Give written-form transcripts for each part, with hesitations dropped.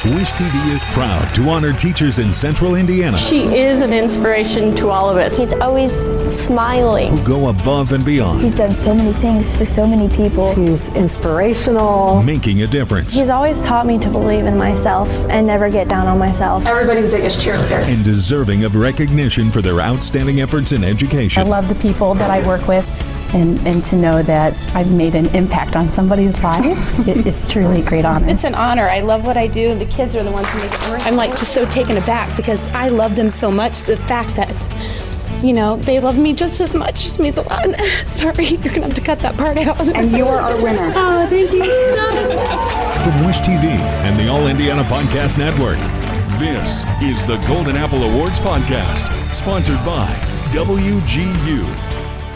Wish TV is proud to honor teachers in Central Indiana She is an inspiration to all of us. He's always smiling. who go above and beyond, He's done so many things for so many people. He's inspirational. making a difference, He's always taught me to believe in myself and never get down on myself. Everybody's biggest cheerleader. and deserving of recognition for their outstanding efforts in I education. love the people that I work with, and to know that I've made an impact on somebody's life, it is truly a great honor. It's an honor. I love what I do, and the kids are the ones who make it work. I'm like just so taken aback because I love them so much. The fact that, they love me just as much just means a lot. Sorry, you're going to have to cut that part out. And you are our winner. Oh, thank you so much. From Wish TV and the All Indiana Podcast Network, this is the Golden Apple Awards Podcast, sponsored by WGU.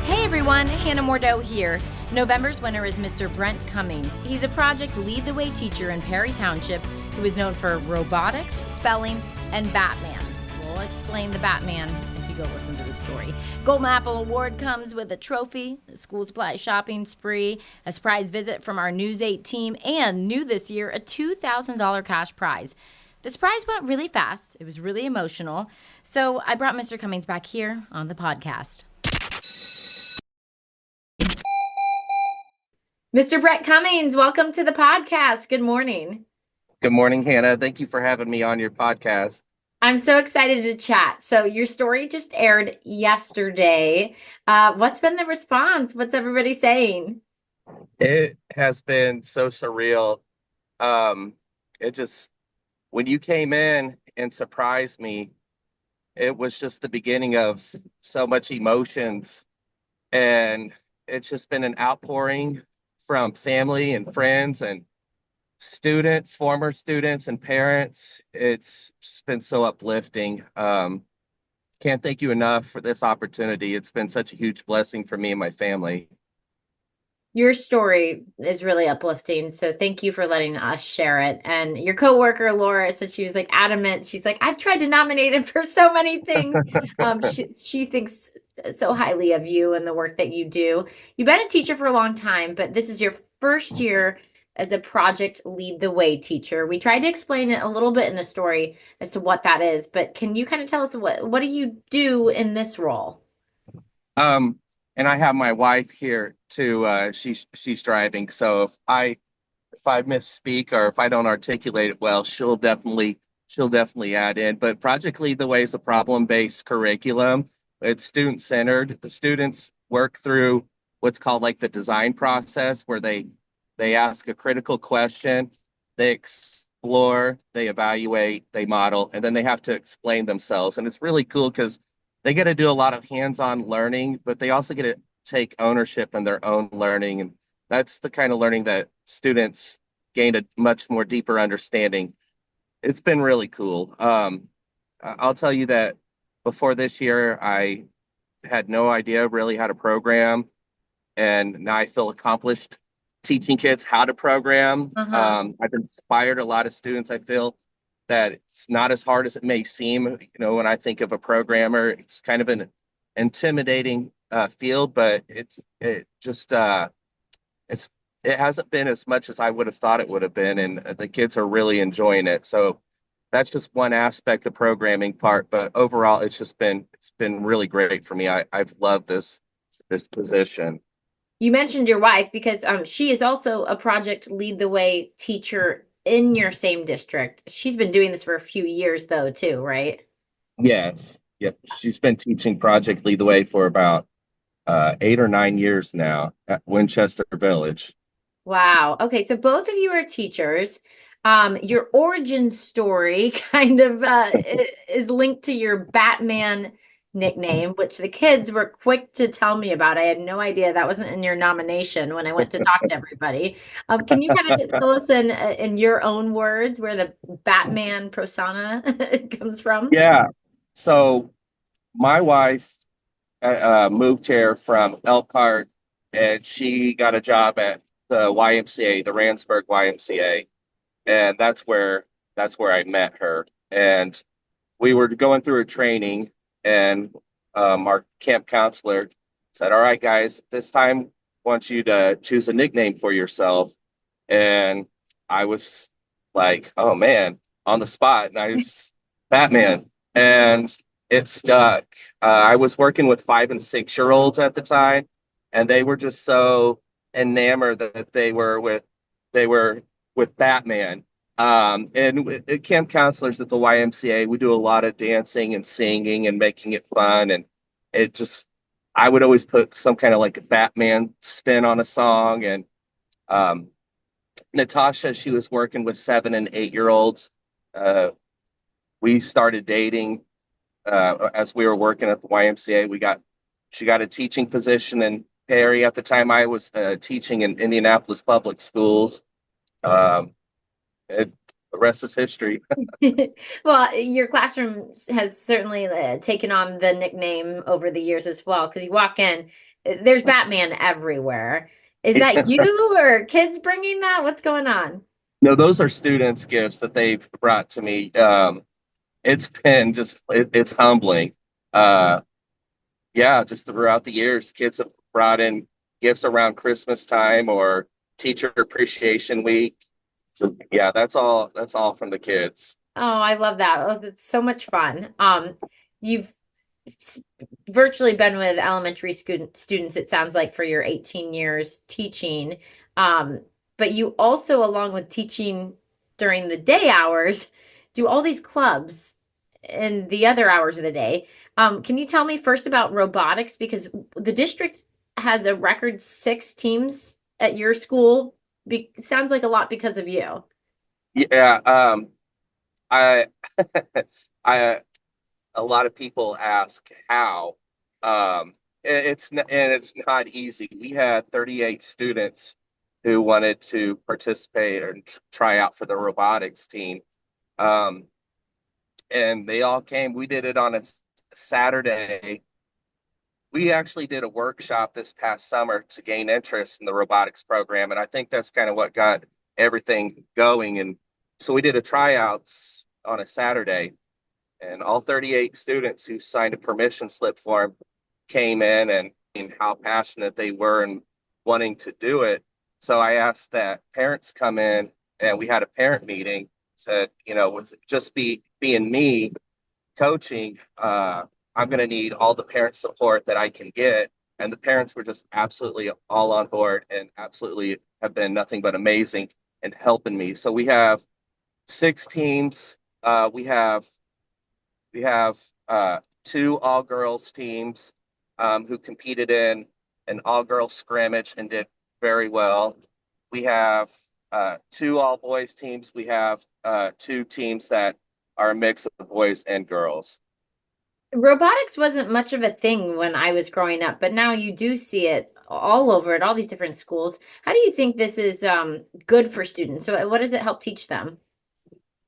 Hey everyone, Hannah Mordeau here. November's winner is Mr. Brent Cummings. He's a Project Lead the Way teacher in Perry Township who is known for robotics, spelling, and Batman. We'll explain the Batman if you go listen to the story. Golden Apple Award comes with a trophy, a school supply shopping spree, a surprise visit from our News 8 team, and new this year, a $2,000 cash prize. This prize went really fast. It was really emotional. So I brought Mr. Cummings back here on the podcast. Mr. Brent Cummings, welcome to the podcast. Good morning. Good morning, Hannah. Thank you for having me on your podcast. I'm so excited to chat. So your story just aired yesterday. What's been the response? What's everybody saying? It has been so surreal. When you came in and surprised me, it was just the beginning of so much emotions. And it's just been an outpouring from family and friends and students, former students and parents. It's just been so uplifting. Can't thank you enough for this opportunity. It's been such a huge blessing for me and my family. Your story is really uplifting. So thank you for letting us share it. And your coworker, Laura, said she was like adamant. She's like, I've tried to nominate him for so many things. She thinks so highly of you and the work that you do. You've been a teacher for a long time, but this is your first year as a Project Lead the Way teacher. We tried to explain it a little bit in the story as to what that is, but can you kind of tell us what do you do in this role? And I have my wife here too. She's driving, so if I misspeak or if I don't articulate it well, she'll definitely add in. But Project Lead the Way is a problem-based curriculum. It's student-centered. The students work through what's called like the design process, where they ask a critical question, they explore, they evaluate, they model, and then they have to explain themselves. And it's really cool because they get to do a lot of hands-on learning, but they also get to take ownership in their own learning. And that's the kind of learning that students gain a much more deeper understanding. It's been really cool. I'll tell you that before this year, I had no idea really how to program. And now I feel accomplished teaching kids how to program. I've inspired a lot of students. I feel that it's not as hard as it may seem. When I think of a programmer, it's kind of an intimidating field, but it hasn't been as much as I would have thought it would have been, and the kids are really enjoying it. So that's just one aspect of programming part, but overall, it's been really great for me. I've loved this position. You mentioned your wife because she is also a Project Lead the Way teacher in your same district. She's been doing this for a few years though too, right? Yes. Yep. She's been teaching Project Lead the Way for about 8 or 9 years now at Winchester Village. Wow. Okay. So both of you are teachers. Your origin story kind of is linked to your Batman nickname, which the kids were quick to tell me about. I had no idea that wasn't in your nomination when I went to talk to everybody. Can you kind of tell us in your own words where the Batman persona comes from? Yeah. So my wife moved here from Elkhart, and she got a job at the YMCA, the Randsburg YMCA, and that's where I met her. And we were going through a training, and our camp counselor said, all right, guys, this time I want you to choose a nickname for yourself. And I was like, oh man, on the spot, and I was Batman, and it stuck. I was working with 5 and 6 year olds at the time, and they were just so enamored that they were with Batman. And camp counselors at the YMCA, we do a lot of dancing and singing and making it fun, and it just I would always put some kind of like a Batman spin on a song. And um, Natasha, she was working with 7 and 8 year olds. Uh, we started dating as we were working at the YMCA. She got a teaching position in Perry. At the time, I was teaching in Indianapolis public schools. Um, it, the rest is history. Well, your classroom has certainly taken on the nickname over the years as well, because you walk in, there's Batman everywhere. Is that you or kids bringing that? What's going on? No, those are students' gifts that they've brought to me. It's been it's humbling. Uh, yeah, just throughout the years, kids have brought in gifts around Christmas time or Teacher Appreciation Week. So yeah, that's all from the kids. Oh, I love that. Oh, that's so much fun. You've virtually been with elementary students, it sounds like, for your 18 years teaching. But you also, along with teaching during the day hours, do all these clubs in the other hours of the day. Can you tell me first about robotics? Because the district has a record 6 teams at your school. Sounds like a lot because of you. Yeah, I, I, a lot of people ask how. It's not easy. We had 38 students who wanted to participate and try out for the robotics team. Um, and they all came. We did it on a Saturday. We actually did a workshop this past summer to gain interest in the robotics program, and I think that's kind of what got everything going. And so we did a tryouts on a Saturday, and all 38 students who signed a permission slip form came in, and how passionate they were and wanting to do it. So I asked that parents come in, and we had a parent meeting. Said, with just being me coaching, I'm going to need all the parent support that I can get. And the parents were just absolutely all on board and absolutely have been nothing but amazing in helping me. So we have 6 teams. We have 2 all girls teams who competed in an all girls scrimmage and did very well. We have 2 all boys teams. We have 2 teams that are a mix of boys and girls. Robotics wasn't much of a thing when I was growing up, but now you do see it all over at all these different schools. How do you think this is good for students? So what does it help teach them?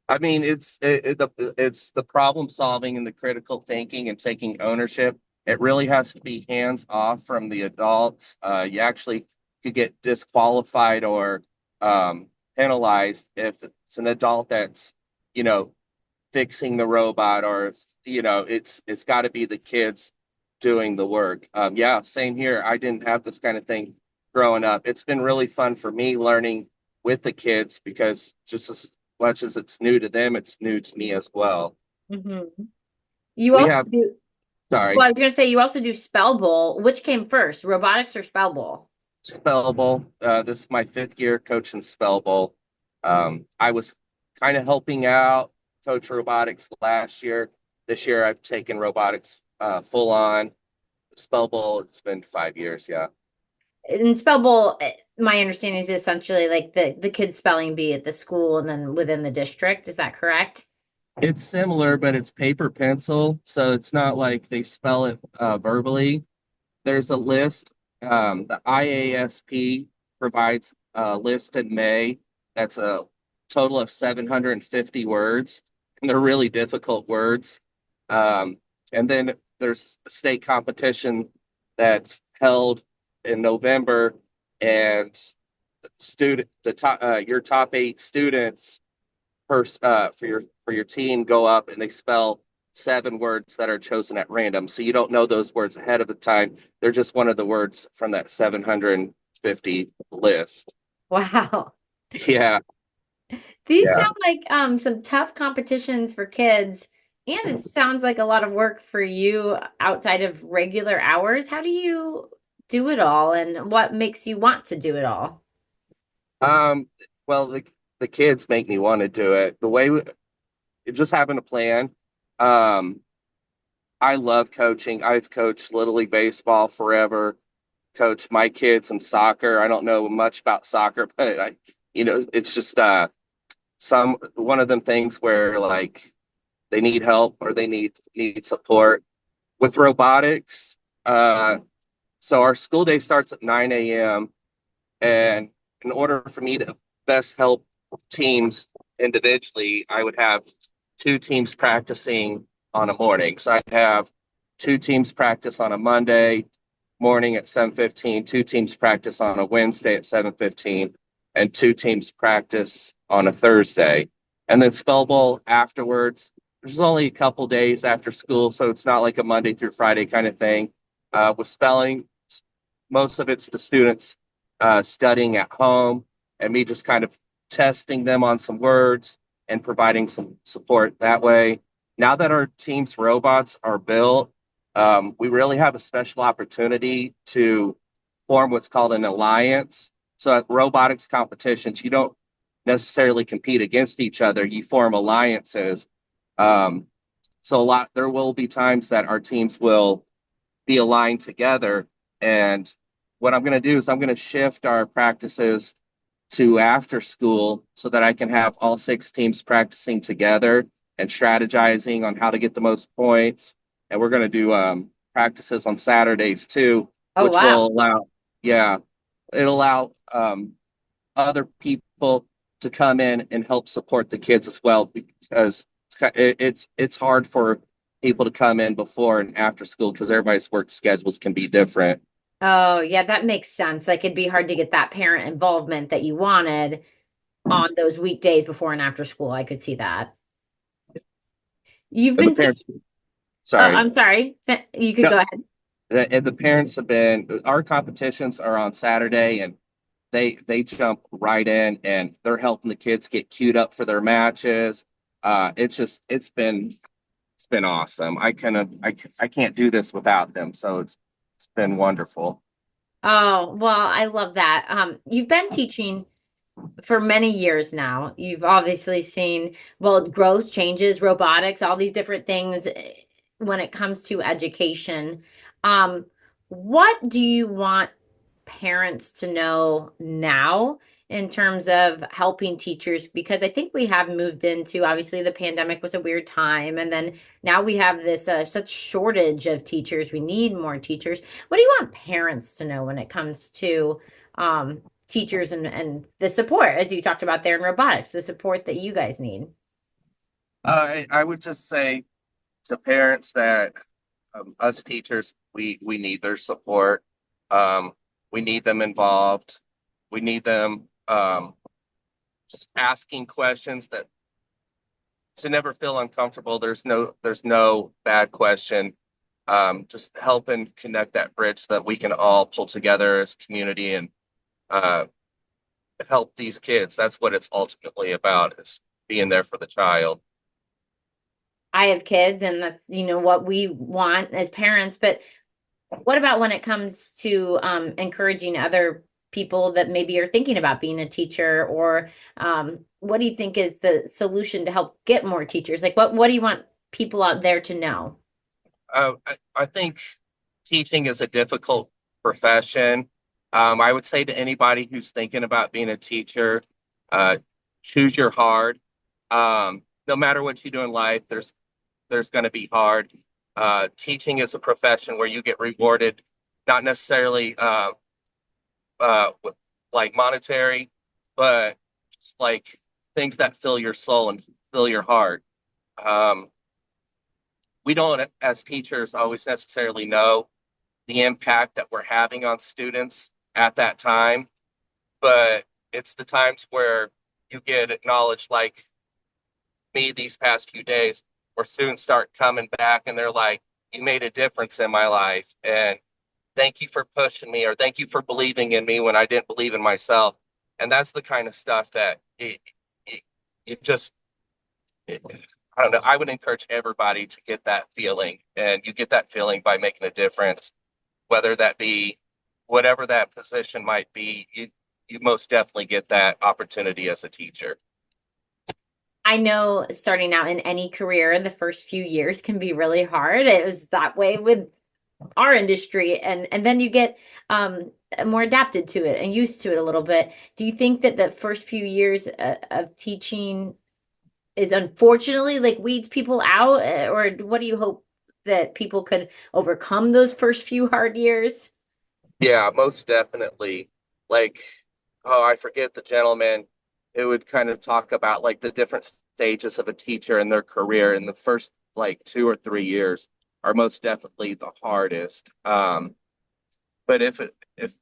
I mean, it's the problem solving and the critical thinking and taking ownership. It really has to be hands off from the adults. You actually could get disqualified or penalized if it's an adult that's, fixing the robot, or it's got to be the kids doing the work. Yeah, same here. I didn't have this kind of thing growing up. It's been really fun for me learning with the kids, because just as much as it's new to them, it's new to me as well. Mm-hmm. You also do. Sorry. Well, I was going to say you also do Spell Bowl. Which came first, robotics or Spell Bowl? Spell Bowl. This is my 5th year coaching Spell Bowl. I was kind of helping out coach robotics last year. This year I've taken robotics full on. Spell Bowl, it's been 5 years, yeah. In Spell Bowl, my understanding is essentially like the kids spelling bee at the school and then within the district. Is that correct? It's similar, but it's paper pencil, so it's not like they spell it verbally. There's a list. The IASP provides a list in May that's a total of 750 words, and they're really difficult words. And then there's a state competition that's held in November, and your top 8 students for your team go up and they spell 7 words that are chosen at random. So you don't know those words ahead of the time. They're just one of the words from that 750 list. Wow. Yeah. These Yeah. sound like some tough competitions for kids, and it sounds like a lot of work for you outside of regular hours. How do you do it all, and what makes you want to do it all? Um, well, the kids make me want to do it. Just having a plan. Um, I love coaching. I've coached Little League Baseball forever, coached my kids in soccer. I don't know much about soccer, but it's just one of them things where like they need help or they need support. With robotics, so our school day starts at 9 a.m. And in order for me to best help teams individually, I would have two teams practicing on a morning. So I'd have two teams practice on a Monday morning at 7:15, two teams practice on a Wednesday at 7:15, and two teams practice on a Thursday. And then spell ball afterwards. There's only a couple days after school, so it's not like a Monday through Friday kind of thing. With spelling, most of it's the students studying at home and me just kind of testing them on some words and providing some support that way. Now that our team's robots are built, we really have a special opportunity to form what's called an alliance. So at robotics competitions, you don't necessarily compete against each other, you form alliances. Um, so there will be times that our teams will be aligned together. And what I'm going to do is I'm going to shift our practices to after school so that I can have all six teams practicing together and strategizing on how to get the most points. And we're going to do practices on Saturdays too, Oh, which wow. will it'll allow other people to come in and help support the kids as well, because it's hard for people to come in before and after school because everybody's work schedules can be different. Oh, yeah, that makes sense. Like it'd be hard to get that parent involvement that you wanted on those weekdays before and after school. I could see that. You've And the been parents, teaching. Oh, sorry, I'm sorry. You could no, go ahead. and the parents have been. Our competitions are on Saturday, and they jump right in and they're helping the kids get queued up for their matches. It's been awesome. I can't do this without them. So it's been wonderful. Oh, well, I love that. You've been teaching for many years now. You've obviously seen, well, growth, changes, robotics, all these different things when it comes to education. Um, what do you want parents to know now in terms of helping teachers? Because I think we have moved into, obviously, the pandemic was a weird time, and then now we have this such shortage of teachers. We need more teachers. What do you want parents to know when it comes to teachers and the support, as you talked about there in robotics, the support that you guys need? I would just say to parents that us teachers, we need their support. Um, we need them involved. We need them just asking questions that to never feel uncomfortable. There's no bad question. Just helping connect that bridge that we can all pull together as community and uh, help these kids. That's what it's ultimately about, is being there for the child. I have kids, and that's, what we want as parents. But what about when it comes to encouraging other people that maybe are thinking about being a teacher, or what do you think is the solution to help get more teachers? Like, what do you want people out there to know? I think teaching is a difficult profession. I would say to anybody who's thinking about being a teacher, uh, choose your hard. No matter what you do in life, there's going to be hard. Teaching is a profession where you get rewarded, not necessarily with like monetary, but just like things that fill your soul and fill your heart. Um, we don't, as teachers, always necessarily know the impact that we're having on students at that time, but it's the times where you get acknowledged, like me these past few days, where students start coming back and they're like, you made a difference in my life, and thank you for pushing me, or thank you for believing in me when I didn't believe in myself. And that's the kind of stuff that it just, I don't know. I would encourage everybody to get that feeling, and you get that feeling by making a difference, whether that be whatever that position might be. You most definitely get that opportunity as a teacher. I know starting out in any career, the first few years can be really hard. It was that way with our industry, and then you get more adapted to it and used to it a little bit. Do you think that the first few years of teaching is unfortunately like weeds people out, or what do you hope that people could overcome those first few hard years? Yeah, most definitely. Like, oh, I forget the gentleman who would kind of talk about like the different stages of a teacher in their career, and the first like 2 or 3 years are most definitely the hardest. But if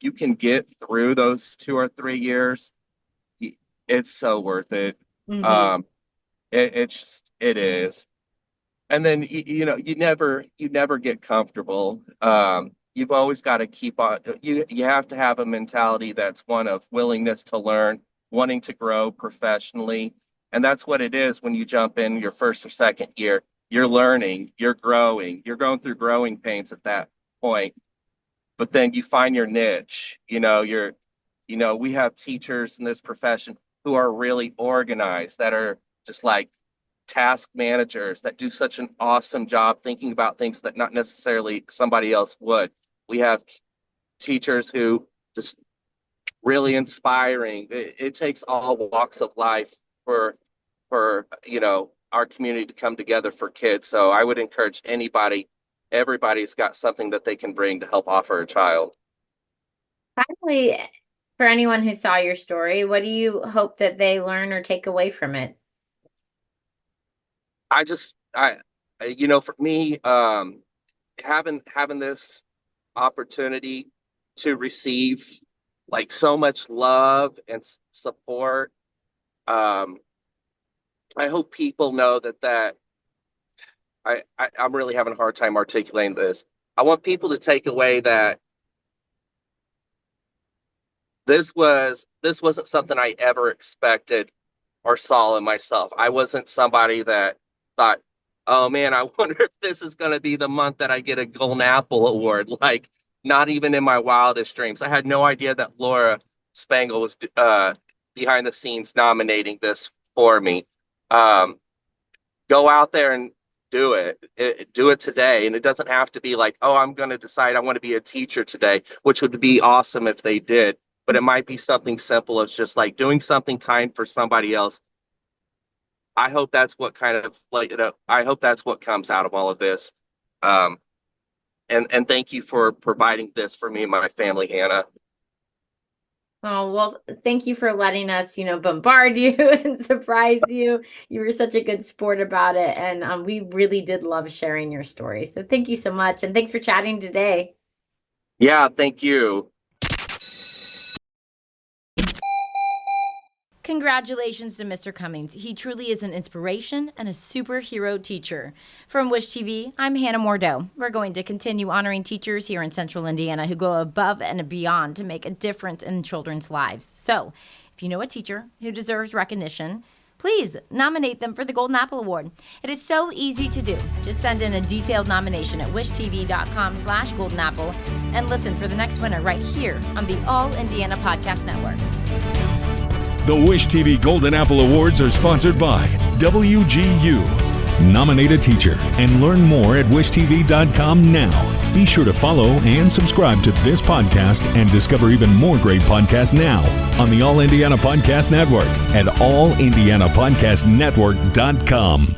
you can get through those 2 or 3 years, it's so worth it. Mm-hmm. It is. And then you know, you never get comfortable. You've always got to keep on. You have to have a mentality that's one of willingness to learn, wanting to grow professionally, and that's what it is when you jump in your first or second year. You're learning, you're growing, you're going through growing pains at that point. But then you find your niche. We have teachers in this profession who are really organized, that are just like task managers, that do such an awesome job thinking about things that not necessarily somebody else would. We have teachers who just really inspiring. It takes all walks of life for our community to come together for kids. So I would encourage everybody's got something that they can bring to help offer a child. Finally, for anyone who saw your story, what do you hope that they learn or take away from it? For me, having this opportunity to receive like so much love and support, I hope people know that I'm really having a hard time articulating this. I want people to take away that this wasn't something I ever expected or saw in myself. I wasn't somebody that thought, oh man, I wonder if this is going to be the month that I get a Golden Apple Award. Like, not even in my wildest dreams. I had no idea that Laura Spangle was behind the scenes nominating this for me. Go out there and do it. Do it today. And it doesn't have to be like, oh, I'm going to decide I want to be a teacher today, which would be awesome if they did. But it might be something simple as just like doing something kind for somebody else. I hope that's what I hope that's what comes out of all of this. And thank you for providing this for me and my family, Hannah. Oh, well, thank you for letting us, bombard you and surprise you. You were such a good sport about it. And we really did love sharing your story. So thank you so much. And thanks for chatting today. Yeah, thank you. Congratulations to Mr. Cummings. He truly is an inspiration and a superhero teacher. From Wish TV, I'm Hannah Mordeau. We're going to continue honoring teachers here in Central Indiana who go above and beyond to make a difference in children's lives. So, if you know a teacher who deserves recognition, please nominate them for the Golden Apple Award. It is so easy to do. Just send in a detailed nomination at wishtv.com/goldenapple and listen for the next winner right here on the All Indiana Podcast Network. The Wish TV Golden Apple Awards are sponsored by WGU. Nominate a teacher and learn more at wishtv.com now. Be sure to follow and subscribe to this podcast and discover even more great podcasts now on the All Indiana Podcast Network at allindianapodcastnetwork.com.